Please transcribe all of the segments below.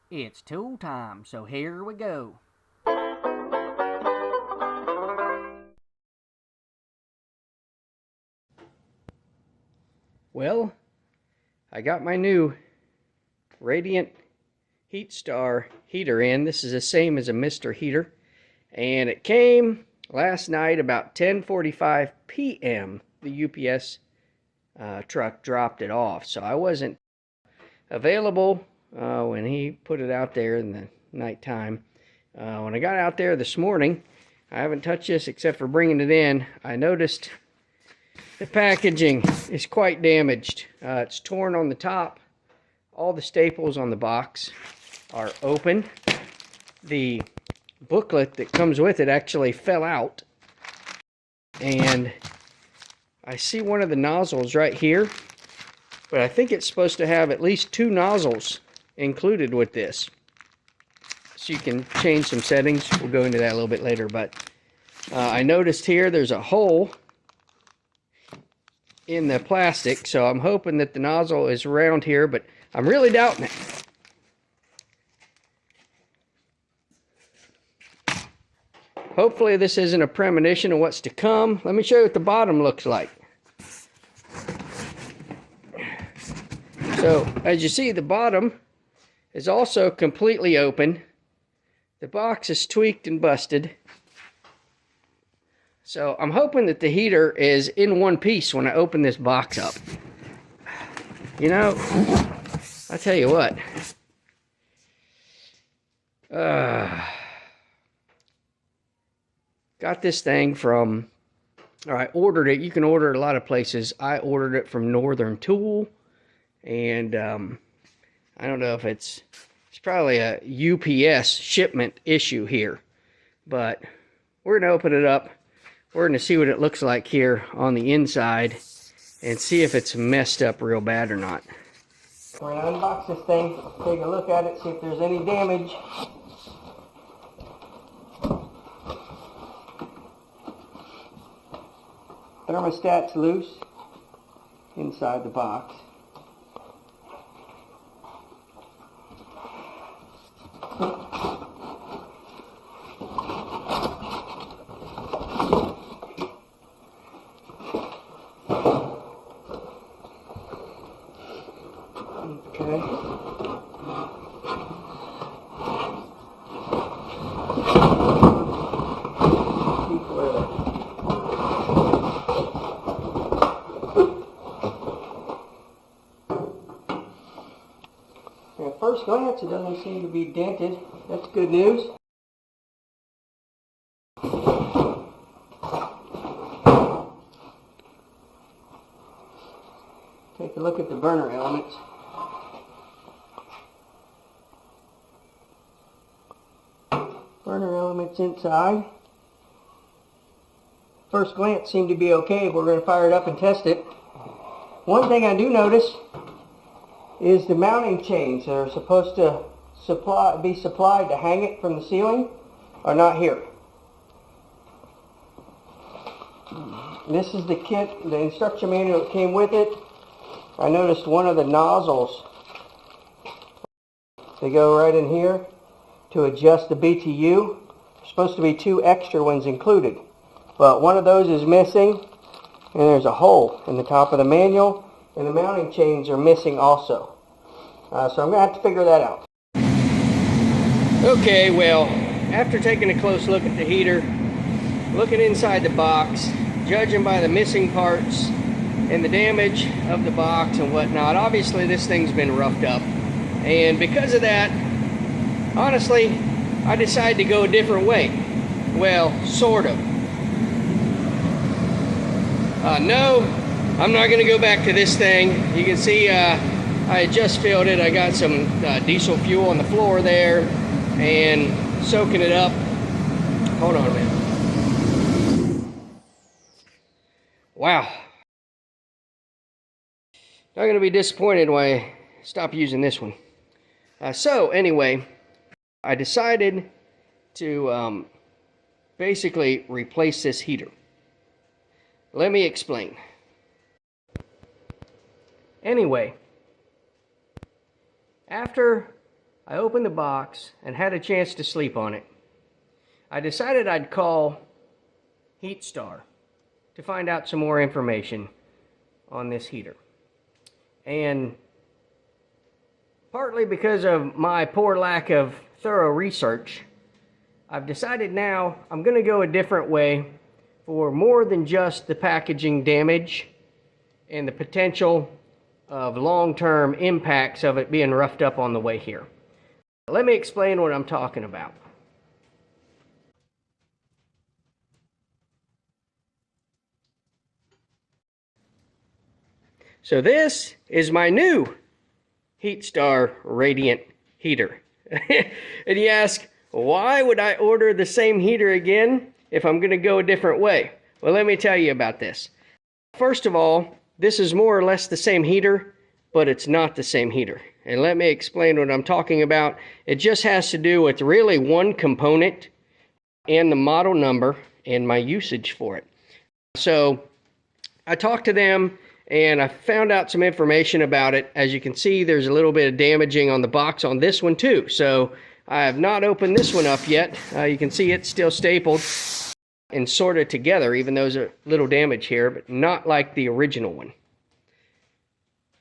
It's tool time, so here we go. Well, I got my new Radiant Heatstar heater in. This is the same as a Mr. heater. And it came last night about 10:45 p.m. The UPS truck dropped it off. So I wasn't available when he put it out there in the nighttime. When I got out there this morning, I haven't touched this except for bringing it in. I noticed the packaging is quite damaged. It's torn on the top. All the staples on the box are open. The booklet that comes with it actually fell out. And I see one of the nozzles right here. But I think it's supposed to have at least 2 nozzles included with this. So you can change some settings. We'll go into that a little bit later. But I noticed here there's a hole in the plastic, so I'm hoping that the nozzle is around here, but I'm really doubting it. Hopefully this isn't a premonition of what's to come. Let me show you what the bottom looks like. So as you see, the bottom is also completely open. The box is tweaked and busted. So I'm hoping that the heater is in one piece when I open this box up. You know, I tell you what. Got this thing from, or I ordered it. You can order it a lot of places. I ordered it from Northern Tool. And I don't know if it's probably a UPS shipment issue here. But we're going to open it up. We're going to see what it looks like here on the inside and see if it's messed up real bad or not. We're going to unbox this thing, take a look at it, see if there's any damage. Thermostat's loose inside the box. Okay. At first glance, it doesn't seem to be dented. That's good news. Take a look at the burner elements. Burner elements inside. First glance seem to be okay. We're going to fire it up and test it. One thing I do notice is the mounting chains that are supposed to be supplied to hang it from the ceiling are not here. This is the kit, the instruction manual that came with it. I noticed one of the nozzles, they go right in here to adjust the BTU. There's supposed to be 2 extra ones included, but one of those is missing, and there's a hole in the top of the manual, and the mounting chains are missing also. So I'm going to have to figure that out. Okay, well, after taking a close look at the heater, looking inside the box, judging by the missing parts and the damage of the box and whatnot, obviously this thing's been roughed up. And because of that, honestly, I decided to go a different way. Well, sort of. No, I'm not going to go back to this thing. You can see I had just filled it. I got some diesel fuel on the floor there and soaking it up. Hold on a minute. Wow. Not going to be disappointed when I stop using this one. So anyway, I decided to basically replace this heater. Let me explain. Anyway, after I opened the box and had a chance to sleep on it. I decided I'd call Heatstar to find out some more information on this heater. And partly because of my poor lack of thorough research, I've decided now I'm going to go a different way for more than just the packaging damage and the potential of long-term impacts of it being roughed up on the way here. Let me explain what I'm talking about. So this is my new Heatstar Radiant heater. And you ask, why would I order the same heater again if I'm going to go a different way? Well, let me tell you about this. First of all, this is more or less the same heater, but it's not the same heater. And let me explain what I'm talking about. It just has to do with really one component and the model number and my usage for it. So I talked to them and I found out some information about it. As you can see, there's a little bit of damaging on the box on this one too. So I have not opened this one up yet. You can see it's still stapled and sorted together, even though there's a little damage here, but not like the original one.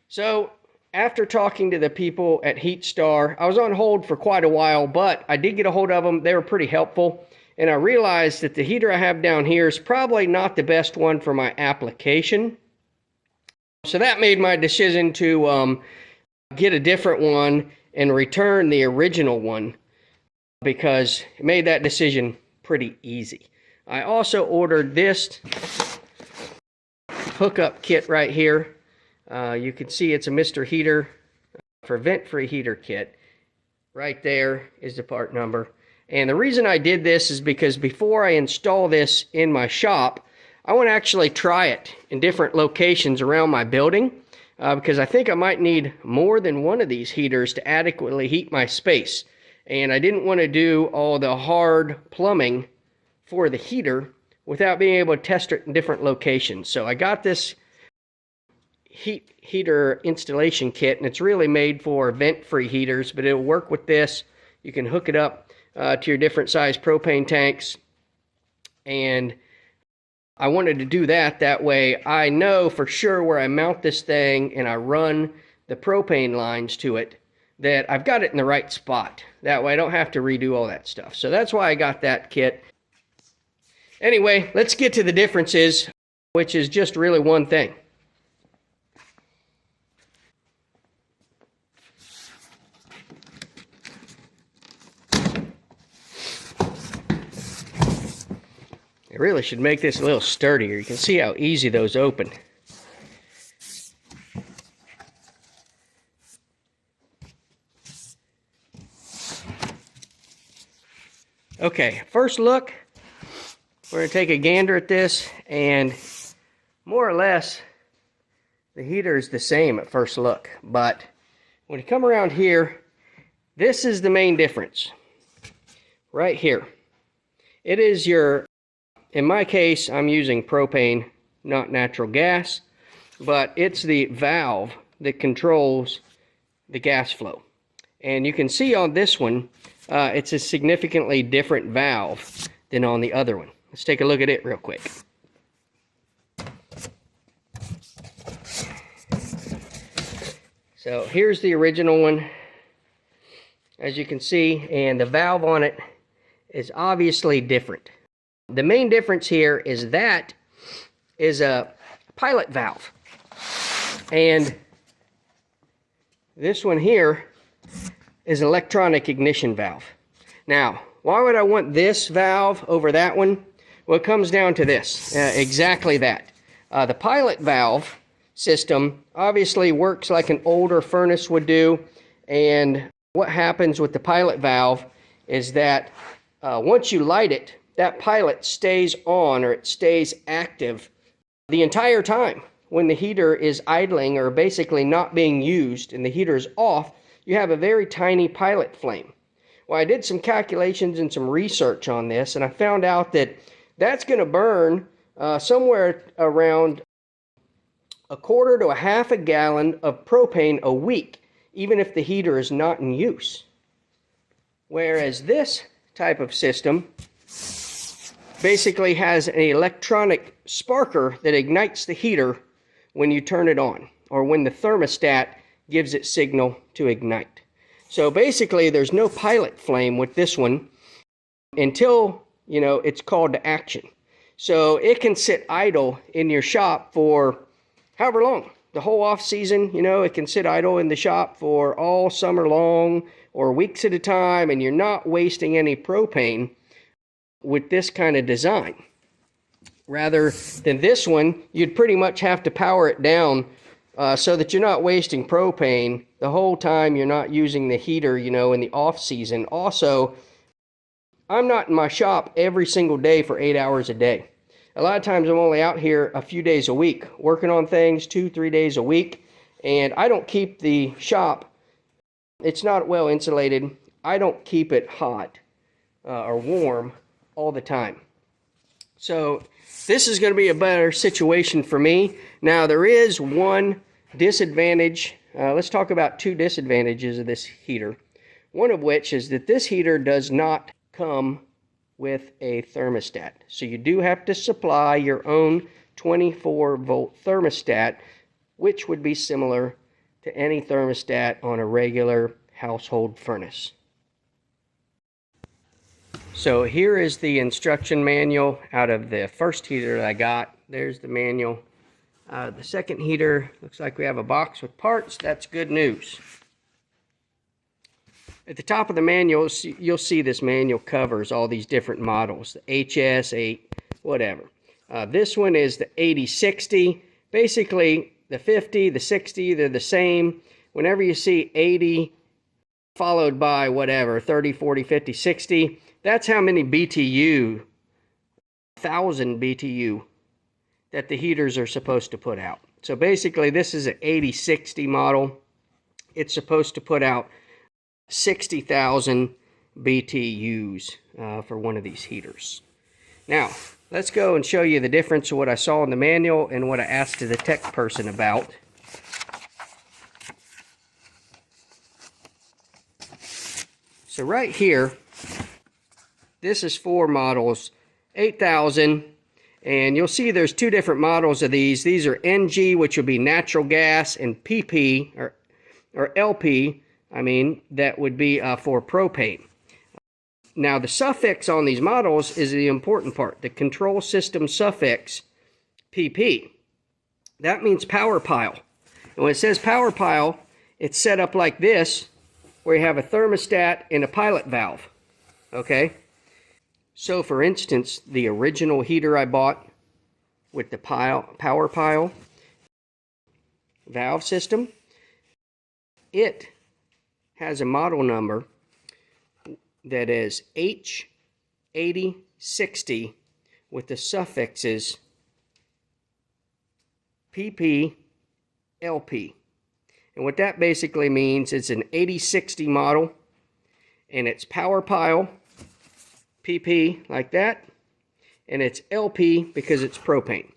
So after talking to the people at Heatstar, I was on hold for quite a while, but I did get a hold of them. They were pretty helpful. And I realized that the heater I have down here is probably not the best one for my application. So that made my decision to get a different one and return the original one, because it made that decision pretty easy. I also ordered this hookup kit right here. You can see it's a Mr. Heater for vent-free heater kit. Right there is the part number. And the reason I did this is because before I install this in my shop, I want to actually try it in different locations around my building, because I think I might need more than one of these heaters to adequately heat my space. And I didn't want to do all the hard plumbing for the heater without being able to test it in different locations. So I got this heater installation kit, and it's really made for vent-free heaters, but it'll work with this. You can hook it up to your different size propane tanks, and I wanted to do that. That way I know for sure where I mount this thing and I run the propane lines to it, that I've got it in the right spot. That way I don't have to redo all that stuff. So that's why I got that kit. Anyway, let's get to the differences, which is just really one thing. I really should make this a little sturdier. You can see how easy those open. Okay, first look, we're going to take a gander at this, and more or less the heater is the same at first look. But when you come around here, this is the main difference. Right here. It is your, in my case, I'm using propane, not natural gas, but it's the valve that controls the gas flow. And you can see on this one, it's a significantly different valve than on the other one. Let's take a look at it real quick. So here's the original one, as you can see, and the valve on it is obviously different. The main difference here is that is a pilot valve, and this one here is an electronic ignition valve. Now, why would I want this valve over that one? Well, it comes down to this, exactly that. The pilot valve system obviously works like an older furnace would do, and what happens with the pilot valve is that once you light it, that pilot stays on, or it stays active the entire time. When the heater is idling or basically not being used and the heater is off, you have a very tiny pilot flame. Well, I did some calculations and some research on this, and I found out that that's going to burn somewhere around 1/4 to 1/2 gallon of propane a week, even if the heater is not in use. Whereas this type of system basically has an electronic sparker that ignites the heater when you turn it on, or when the thermostat gives it signal to ignite. So basically there's no pilot flame with this one until, you know, it's called to action. So it can sit idle in your shop for however long. The whole off season, you know, it can sit idle in the shop for all summer long or weeks at a time, and you're not wasting any propane with this kind of design. Rather than this one, you'd pretty much have to power it down so that you're not wasting propane the whole time you're not using the heater, you know, in the off season. Also, I'm not in my shop every single day for 8 hours a day. A lot of times I'm only out here a few days a week, working on things 2-3 days a week, and I don't keep the shop, it's not well insulated, I don't keep it hot or warm all the time. So this is going to be a better situation for me. Now there is one disadvantage. Let's talk about two disadvantages of this heater. One of which is that this heater does not come with a thermostat. So you do have to supply your own 24-volt thermostat, which would be similar to any thermostat on a regular household furnace. So here is the instruction manual out of the first heater that I got. There's the manual. The second heater, looks like we have a box with parts. That's good news. At the top of the manual, you'll see this manual covers all these different models, the HS8, whatever. This one is the 8060. Basically, the 50, the 60, they're the same. Whenever you see 80 followed by whatever, 30, 40, 50, 60, that's how many BTU, 1,000 BTU, that the heaters are supposed to put out. So basically, this is an 8060 model. It's supposed to put out 60,000 BTUs for one of these heaters. Now, let's go and show you the difference of what I saw in the manual and what I asked the tech person about. So right here, this is for models 8000, and you'll see there's two different models of these. These are NG, which would be natural gas, and PP, or LP, that would be for propane. Now, the suffix on these models is the important part. The control system suffix, PP. That means power pile. And when it says power pile, it's set up like this, where you have a thermostat and a pilot valve. Okay? So, for instance, the original heater I bought with the power pile valve system, it has a model number that is H8060 with the suffixes PP, LP. And what that basically means, it's an 8060 model, and it's power pile, PP, like that, and it's LP because it's propane.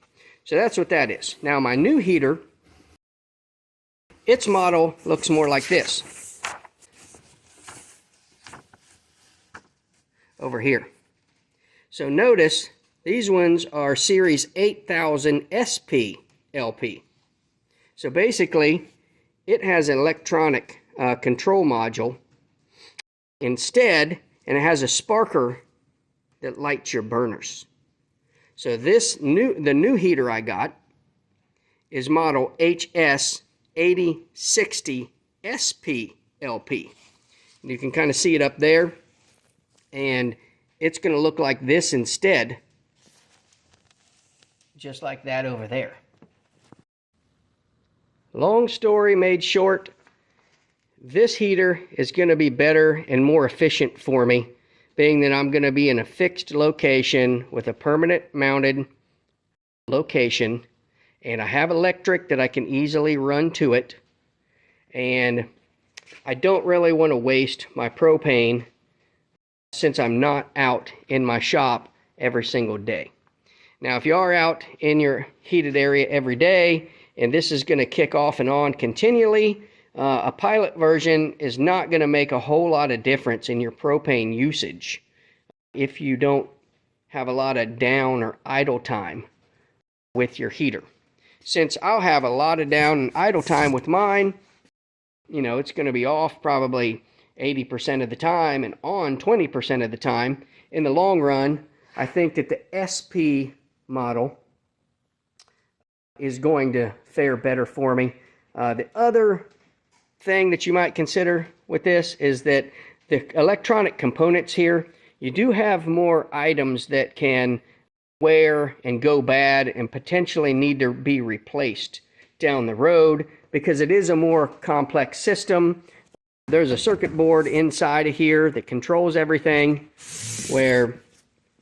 So that's what that is. Now, my new heater, its model looks more like this. Over here. So notice, these ones are series 8000 SP LP. So basically, it has an electronic control module instead, and it has a sparker that lights your burners. So the new heater I got is model HS8060 SP LP. You can kind of see it up there, and it's going to look like this instead, just like that over there. Long story made short, this heater is going to be better and more efficient for me, being that I'm going to be in a fixed location with a permanent mounted location, and I have electric that I can easily run to it, and I don't really want to waste my propane since I'm not out in my shop every single day. Now, if you are out in your heated area every day, and this is going to kick off and on continually, a pilot version is not going to make a whole lot of difference in your propane usage if you don't have a lot of down or idle time with your heater. Since I'll have a lot of down and idle time with mine, you know, it's going to be off probably 80% of the time and on 20% of the time. In the long run, I think that the SP model is going to fare better for me. The other thing that you might consider with this is that the electronic components here, you do have more items that can wear and go bad and potentially need to be replaced down the road because it is a more complex system. There's a circuit board inside of here that controls everything, where,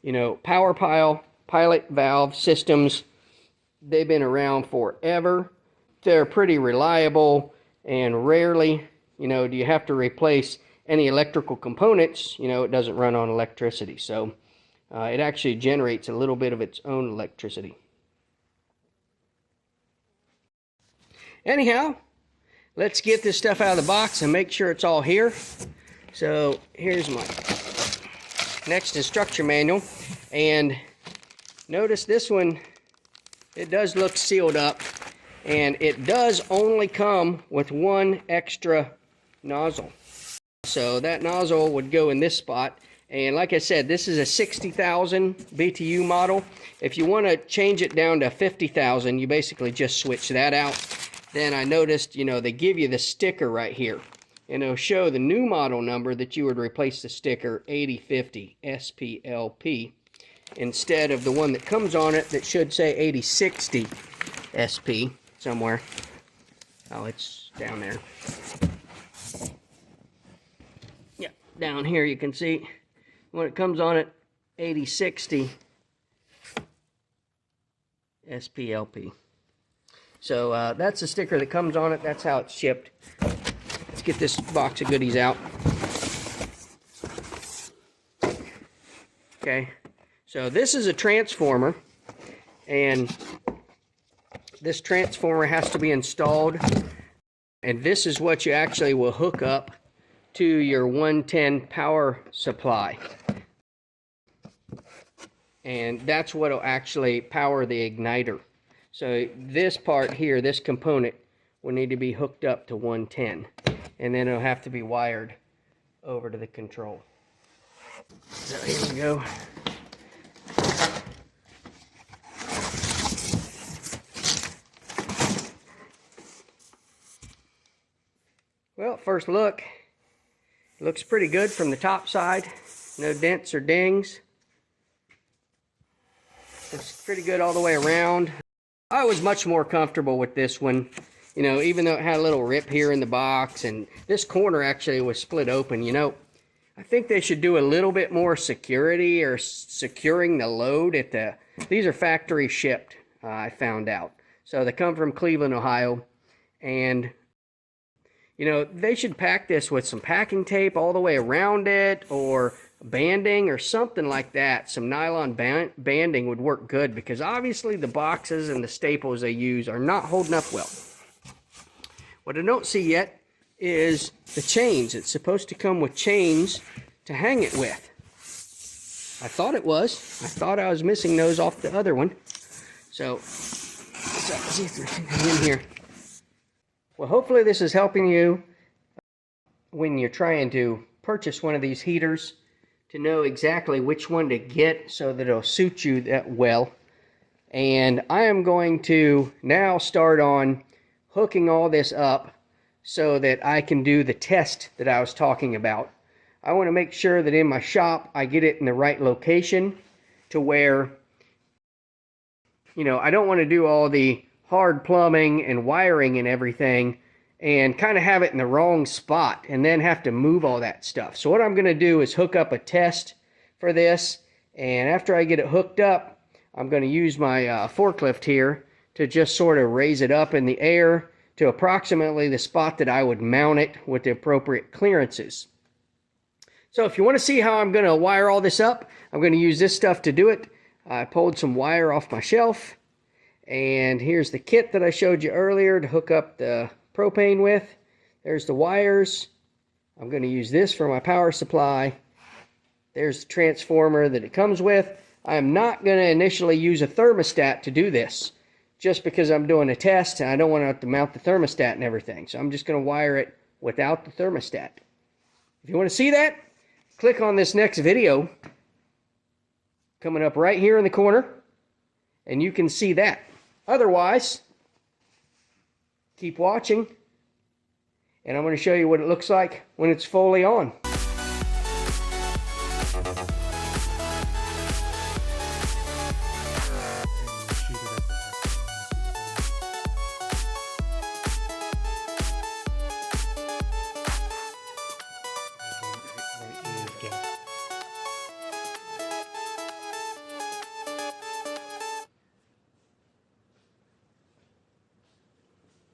you know, power pile, pilot valve systems, they've been around forever. They're pretty reliable, and rarely, you know, do you have to replace any electrical components. You know, it doesn't run on electricity, so it actually generates a little bit of its own electricity. Anyhow, let's get this stuff out of the box and make sure it's all here. So here's my next instruction manual, and notice this one, it does look sealed up, and it does only come with one extra nozzle. So that nozzle would go in this spot. And like I said, this is a 60,000 BTU model. If you want to change it down to 50,000, you basically just switch that out. Then I noticed, you know, they give you the sticker right here, and it'll show the new model number that you would replace the sticker 8050 SPLP instead of the one that comes on it that should say 8060 SP somewhere. Oh, it's down there. Yeah, down here you can see when it comes on it, 8060 SPLP. So that's the sticker that comes on it. That's how it's shipped. Let's get this box of goodies out. Okay, so this is a transformer, and this transformer has to be installed, and this is what you actually will hook up to your 110 power supply, and that's what will actually power the igniter. So this part here, this component, will need to be hooked up to 110, and then it'll have to be wired over to the control. So here we go. Well, first look, it looks pretty good from the top side. No dents or dings. It's pretty good all the way around. I was much more comfortable with this one, you know, even though it had a little rip here in the box, and this corner actually was split open. You know, I think they should do a little bit more security or securing the load at the, these are factory shipped, I found out. So they come from Cleveland, Ohio, and you know, they should pack this with some packing tape all the way around it, or banding or something like that. Some nylon banding would work good, because obviously the boxes and the staples they use are not holding up well. What I don't see yet is the chains. It's supposed to come with chains to hang it with. I thought it was. I thought I was missing those off the other one. So let's see if there's anything in here. Well, hopefully this is helping you when you're trying to purchase one of these heaters, to know exactly which one to get so that it'll suit you that well. And I am going to now start on hooking all this up so that I can do the test that I was talking about. I want to make sure that in my shop I get it in the right location, to where, you know, I don't want to do all the hard plumbing and wiring and everything and kind of have it in the wrong spot and then have to move all that stuff. So what I'm going to do is hook up a test for this, and after I get it hooked up, I'm going to use my forklift here to just sort of raise it up in the air to approximately the spot that I would mount it with the appropriate clearances. So if you want to see how I'm going to wire all this up, I'm going to use this stuff to do it. I pulled some wire off my shelf, and here's the kit that I showed you earlier to hook up the propane with. There's the wires. I'm going to use this for my power supply. There's the transformer that it comes with. I am not going to initially use a thermostat to do this, just because I'm doing a test and I don't want to have to mount the thermostat and everything. So I'm just going to wire it without the thermostat. If you want to see that, click on this next video coming up right here in the corner, and you can see that. Otherwise, keep watching, and I'm going to show you what it looks like when it's fully on.